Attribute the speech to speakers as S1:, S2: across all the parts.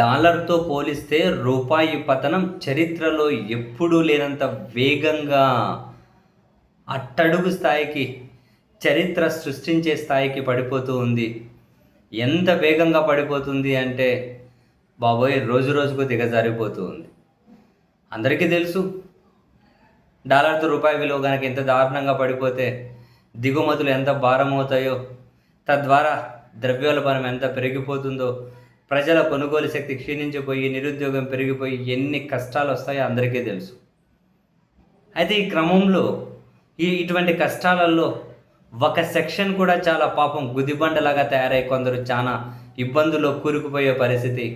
S1: డాలర్‌తో పోలిస్తే రూపాయి పతనం చరిత్రలో ఎప్పుడూ లేనంత వేగంగా అట్టడుగు స్థాయికి, చరిత్ర సృష్టించే స్థాయికి పడిపోతూ ఉంది. ఎంత వేగంగా పడిపోతుంది అంటే, బాబోయ్! రోజు రోజుకు దిగజారిపోతూ ఉంది. అందరికీ తెలుసు డాలర్‌తో రూపాయి విలువ గనక ఎంత దారుణంగా పడిపోతే, దిగుమతులు ఎంత భారమవుతాయో, తద్వారా ద్రవ్యోల్బణం ఎంత పెరిగిపోతుందో, ప్రజల కొనుగోలు శక్తి క్షీణించిపోయి, నిరుద్యోగం పెరిగిపోయి ఎన్ని కష్టాలొస్తాయో అందరికీ తెలుసు. అయితే ఈ క్రమంలో ఇటువంటి కష్టాలలో ఒక సెక్షన్ కూడా చాలా పాపం గుదిబండలాగా తయారై కొందరు చాలా ఇబ్బందుల్లో కూరుకుపోయే పరిస్థితి.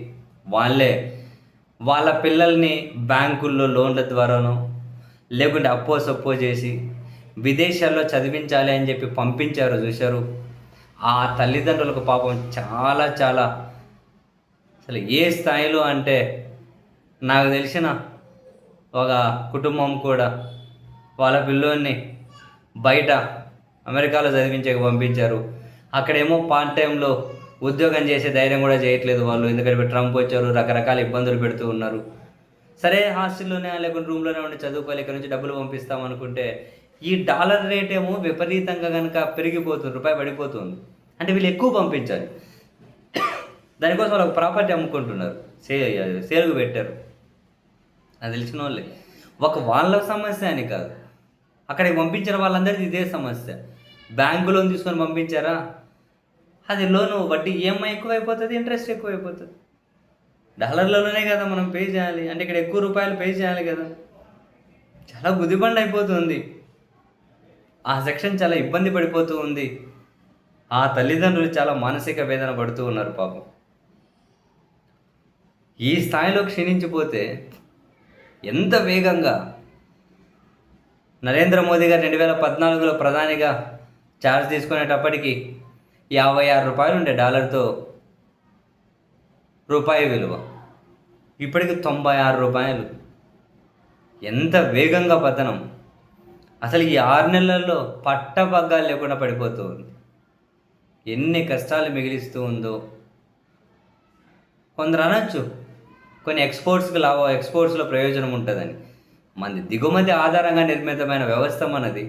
S1: వాళ్ళ పిల్లల్ని బ్యాంకుల్లో లోన్ల ద్వారానో, లేకుంటే అప్పో సప్పో చేసి విదేశాల్లో చదివించాలి అని చెప్పి పంపించారు చూశారు. ఆ తల్లిదండ్రులకు పాపం చాలా చాలా అసలు ఏ స్థాయిలో అంటే, నాకు తెలిసిన ఒక కుటుంబం కూడా వాళ్ళ పిల్లోడిని బయట అమెరికాలో చదివించక పంపించారు. అక్కడేమో పార్ట్ టైంలో ఉద్యోగం చేసే ధైర్యం కూడా చేయట్లేదు వాళ్ళు. ఎందుకంటే ట్రంప్ వచ్చారు, రకరకాల ఇబ్బందులు పెడుతూ ఉన్నారు. సరే హాస్టల్లోనే లేకుంటే రూమ్లోనే ఉండి చదువుకోవాలి, ఇక్కడ నుంచి డబ్బులు పంపిస్తాం అనుకుంటే ఈ డాలర్ రేట్ ఏమో విపరీతంగా కనుక పెరిగిపోతుంది, రూపాయి పడిపోతుంది. అంటే వీళ్ళు ఎక్కువ పంపించాలి, దానికోసం వాళ్ళు ఒక ప్రాపర్టీ అమ్ముకుంటున్నారు, సేల్కు పెట్టారు. అది తెలిసిన వాళ్ళే. వాళ్ళ సమస్య అని కాదు, అక్కడికి పంపించిన వాళ్ళందరికీ ఇదే సమస్య. బ్యాంకు లోన్ తీసుకొని పంపించారా, అది లోను వడ్డీ ఈఎంఐ ఎక్కువైపోతుంది, ఇంట్రెస్ట్ ఎక్కువైపోతుంది. డాలర్లలోనే కదా మనం పే చేయాలి, అంటే ఇక్కడ ఎక్కువ రూపాయలు పే చేయాలి కదా. చాలా గుదిబండ అయిపోతుంది. ఆ సెక్షన్ చాలా ఇబ్బంది పడిపోతూ ఉంది. ఆ తల్లిదండ్రులు చాలా మానసిక వేదన పడుతూ ఉన్నారు పాపం. ఈ స్థాయిలో క్షీణించిపోతే ఎంత వేగంగా నరేంద్ర మోదీ గారు 2014లో ప్రధానిగా ఛార్జ్ తీసుకునేటప్పటికి 56 రూపాయలు ఉండే డాలర్తో రూపాయి విలువ, ఇప్పటికి 96 రూపాయలు. ఎంత వేగంగా పతనం! అసలు ఈ 6 నెలల్లో పట్టపగ్గాలు లేకుండా పడిపోతూ ఉంది. ఎన్ని కష్టాలు మిగిలిస్తూ ఉందో. కొందరు అనొచ్చు కొన్ని ఎక్స్పోర్ట్స్లో ప్రయోజనం ఉంటుందని. మనది దిగుమతి ఆధారంగా నిర్మితమైన వ్యవస్థ మనది.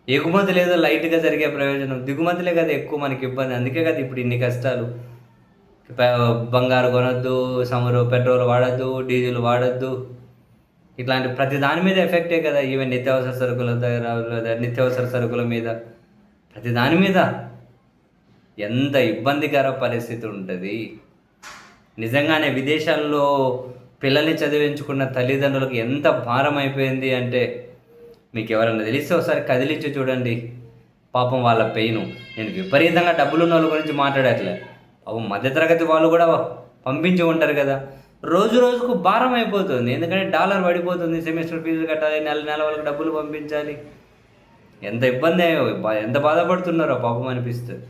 S1: ఎగుమతి లేదో లైట్గా జరిగే ప్రయోజనం, దిగుమతిలే కదా ఎక్కువ మనకి ఇబ్బంది. అందుకే కదా ఇప్పుడు ఇన్ని కష్టాలు. బంగారు కొనొద్దు, పెట్రోల్ వాడద్దు, డీజిల్ వాడద్దు, ఇట్లాంటి ప్రతి దాని మీద ఎఫెక్టే కదా. ఈవెన్ నిత్యావసర సరుకుల మీద, ప్రతి దాని మీద ఎంత ఇబ్బందికర పరిస్థితి ఉంటుంది. నిజంగానే విదేశాల్లో పిల్లల్ని చదివించుకున్న తల్లిదండ్రులకు ఎంత భారం అయిపోయింది అంటే, మీకు ఎవరైనా తెలిస్తే ఒకసారి కదిలించి చూడండి పాపం వాళ్ళ పెయిన్. నేను విపరీతంగా డబ్బులున్న వాళ్ళ గురించి మాట్లాడట్లే. పాపం మధ్యతరగతి వాళ్ళు కూడా పంపించి ఉంటారు కదా. రోజు రోజుకు భారం అయిపోతుంది, ఎందుకంటే డాలర్ పడిపోతుంది. సెమిస్టర్ ఫీజు కట్టాలి, నెల వాళ్ళకి డబ్బులు పంపించాలి. ఎంత ఇబ్బంది, ఎంత బాధపడుతున్నారో పాపం అనిపిస్తుంది.